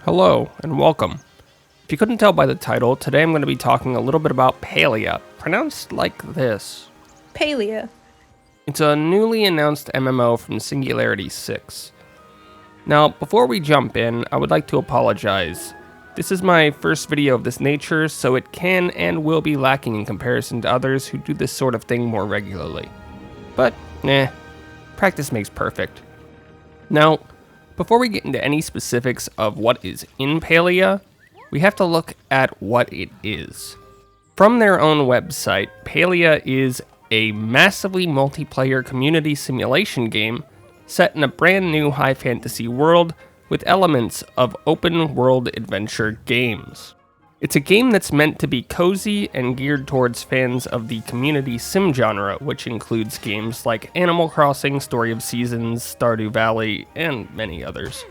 Hello, and welcome. If you couldn't tell by the title, today I'm going to be talking a little bit about Palia, pronounced like this. Palia. It's a newly announced MMO from Singularity 6. Now, before we jump in, I would like to apologize. This is my first video of this nature, so it can and will be lacking in comparison to others who do this sort of thing more regularly. But, practice makes perfect. Now, before we get into any specifics of what is in Palia, we have to look at what it is. From their own website, Palia is a massively multiplayer community simulation game set in a brand new high fantasy world with elements of open world adventure games. It's a game that's meant to be cozy and geared towards fans of the community sim genre, which includes games like Animal Crossing, Story of Seasons, Stardew Valley, and many others.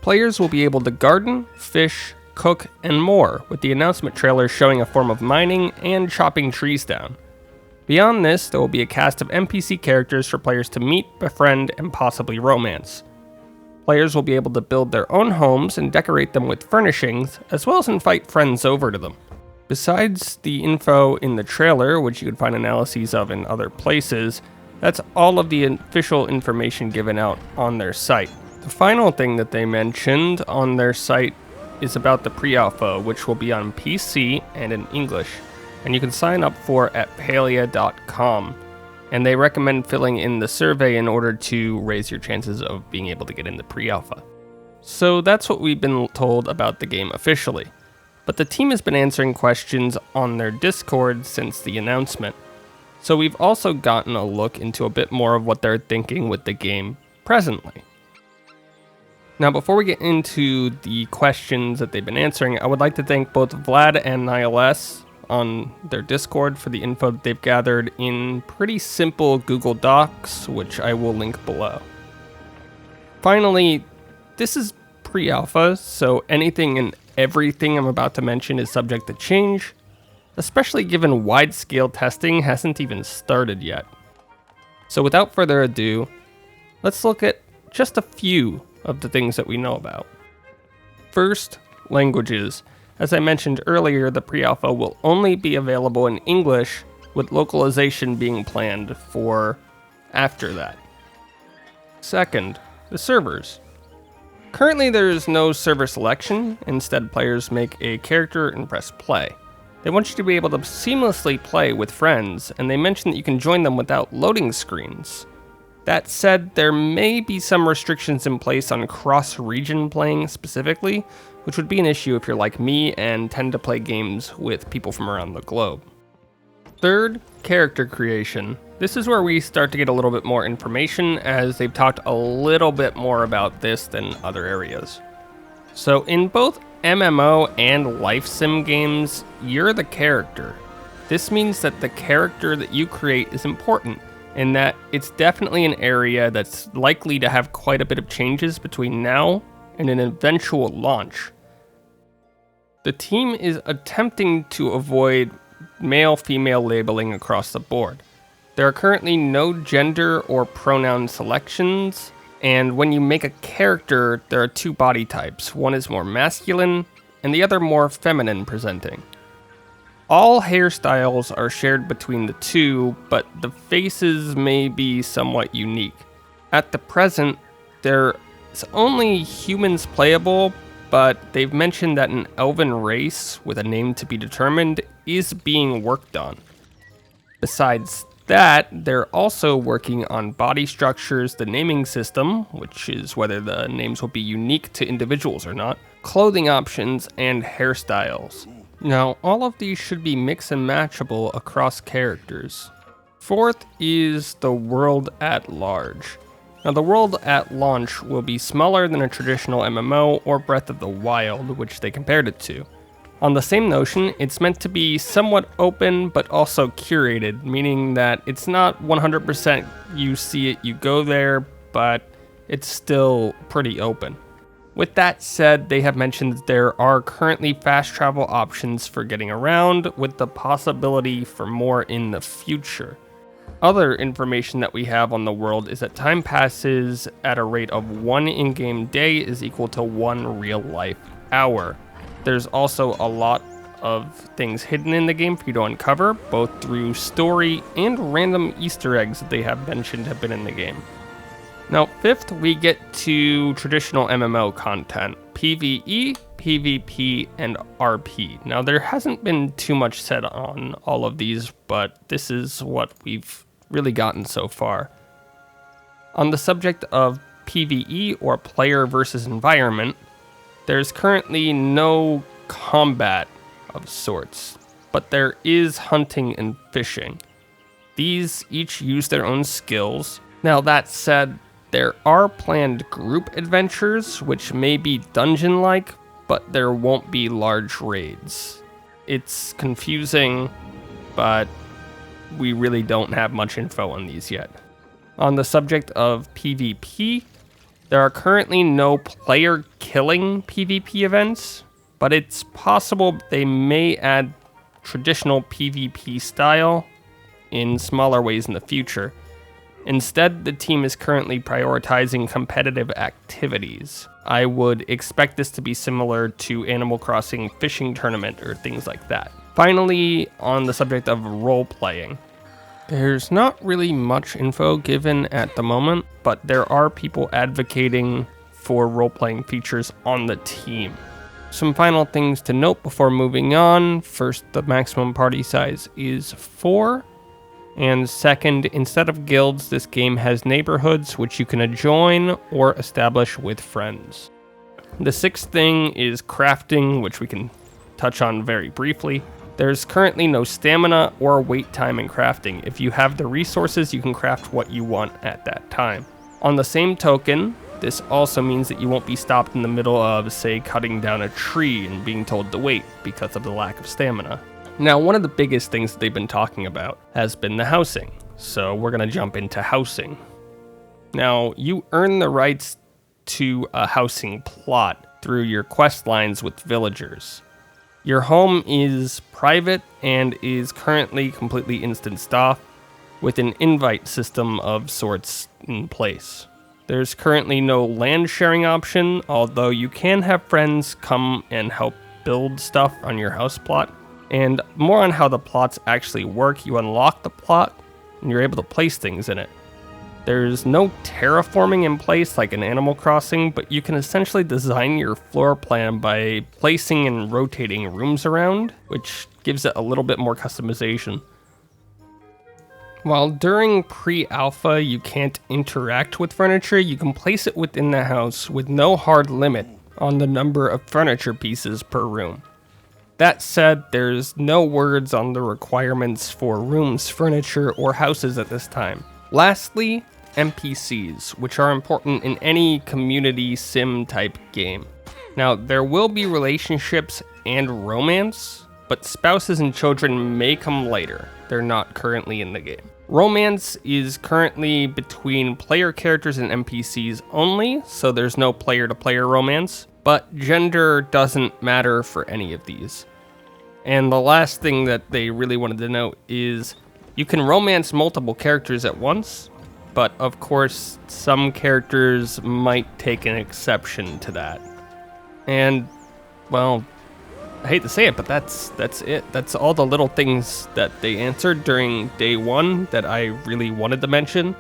Players will be able to garden, fish, cook, and more, with the announcement trailer showing a form of mining and chopping trees down. Beyond this, there will be a cast of NPC characters for players to meet, befriend, and possibly romance. Players will be able to build their own homes and decorate them with furnishings, as well as invite friends over to them. Besides the info in the trailer, which you can find analyses of in other places, that's all of the official information given out on their site. The final thing that they mentioned on their site is about the pre-alpha, which will be on PC and in English, and you can sign up for at palia.com. And they recommend filling in the survey in order to raise your chances of being able to get into pre-alpha. So that's what we've been told about the game officially. But the team has been answering questions on their Discord since the announcement. So we've also gotten a look into a bit more of what they're thinking with the game presently. Now, before we get into the questions that they've been answering, I would like to thank both Vlad and NihilS on their Discord for the info that they've gathered in pretty simple Google Docs, which I will link below. Finally, this is pre-alpha, so anything and everything I'm about to mention is subject to change, especially given wide-scale testing hasn't even started yet. So without further ado, let's look at just a few of the things that we know about. First, languages. As I mentioned earlier, the pre-alpha will only be available in English, with localization being planned for after that. Second, the servers. Currently there is no server selection, instead players make a character and press play. They want you to be able to seamlessly play with friends, and they mention that you can join them without loading screens. That said, there may be some restrictions in place on cross-region playing specifically, which would be an issue if you're like me and tend to play games with people from around the globe. Third, character creation. This is where we start to get a little bit more information, as they've talked a little bit more about this than other areas. So in both MMO and life sim games, you're the character. This means that the character that you create is important, in that it's definitely an area that's likely to have quite a bit of changes between now and an eventual launch. The team is attempting to avoid male-female labeling across the board. There are currently no gender or pronoun selections, and when you make a character, there are two body types. One is more masculine, and the other more feminine presenting. All hairstyles are shared between the two, but the faces may be somewhat unique. At the present, there's only humans playable, but they've mentioned that an elven race with a name to be determined is being worked on. Besides that, they're also working on body structures, the naming system, which is whether the names will be unique to individuals or not, clothing options, and hairstyles. Now, all of these should be mix and matchable across characters. Fourth is the world at large. Now, the world at launch will be smaller than a traditional MMO or Breath of the Wild, which they compared it to. On the same notion, it's meant to be somewhat open but also curated, meaning that it's not 100% you see it, you go there, but it's still pretty open. With that said, they have mentioned that there are currently fast travel options for getting around, with the possibility for more in the future. Other information that we have on the world is that time passes at a rate of 1 in-game day is equal to 1 real-life hour. There's also a lot of things hidden in the game for you to uncover, both through story and random Easter eggs that they have mentioned have been in the game. Now, fifth, we get to traditional MMO content, PvE, PvP, and RP. Now, there hasn't been too much said on all of these, but this is what we've really gotten so far. On the subject of PvE, or player versus environment, there's currently no combat of sorts, but there is hunting and fishing. These each use their own skills. Now, that said, there are planned group adventures, which may be dungeon-like, but there won't be large raids. It's confusing, but we really don't have much info on these yet. On the subject of PvP, there are currently no player-killing PvP events, but it's possible they may add traditional PvP style in smaller ways in the future. Instead, the team is currently prioritizing competitive activities. I would expect this to be similar to Animal Crossing fishing tournament or things like that. Finally, on the subject of role-playing, there's not really much info given at the moment, but there are people advocating for role-playing features on the team. Some final things to note before moving on. First, the maximum party size is 4. And second, instead of guilds, this game has neighborhoods which you can join or establish with friends. The sixth thing is crafting, which we can touch on very briefly. There's currently no stamina or wait time in crafting. If you have the resources, you can craft what you want at that time. On the same token, this also means that you won't be stopped in the middle of, say, cutting down a tree and being told to wait because of the lack of stamina. Now, one of the biggest things that they've been talking about has been the housing, so we're going to jump into housing. Now, you earn the rights to a housing plot through your quest lines with villagers. Your home is private and is currently completely instanced off with an invite system of sorts in place. There's currently no land sharing option, although you can have friends come and help build stuff on your house plot. And more on how the plots actually work, you unlock the plot and you're able to place things in it. There's no terraforming in place like in Animal Crossing, but you can essentially design your floor plan by placing and rotating rooms around, which gives it a little bit more customization. While during pre-alpha you can't interact with furniture, you can place it within the house with no hard limit on the number of furniture pieces per room. That said, there's no words on the requirements for rooms, furniture, or houses at this time. Lastly, NPCs, which are important in any community sim type game. Now, there will be relationships and romance, but spouses and children may come later. They're not currently in the game. Romance is currently between player characters and NPCs only, so there's no player-to-player romance, but gender doesn't matter for any of these. And the last thing that they really wanted to note is you can romance multiple characters at once, but of course some characters might take an exception to that. And, well, I hate to say it, but that's it. That's all the little things that they answered during day one that I really wanted to mention.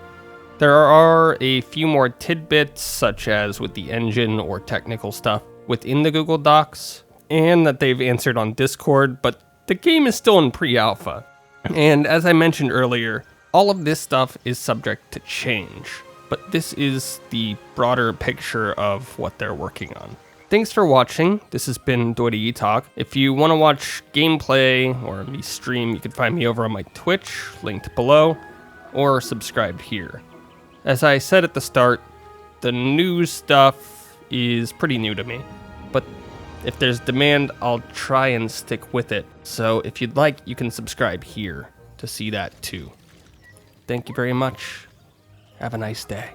There are a few more tidbits, such as with the engine or technical stuff within the Google Docs, and that they've answered on Discord, but the game is still in pre-alpha. And as I mentioned earlier, all of this stuff is subject to change, but this is the broader picture of what they're working on. Thanks for watching. This has been DoitiEtok. If you want to watch gameplay or me stream, you can find me over on my Twitch, linked below, or subscribed here. As I said at the start, the news stuff is pretty new to me, but if there's demand, I'll try and stick with it. So if you'd like, you can subscribe here to see that too. Thank you very much. Have a nice day.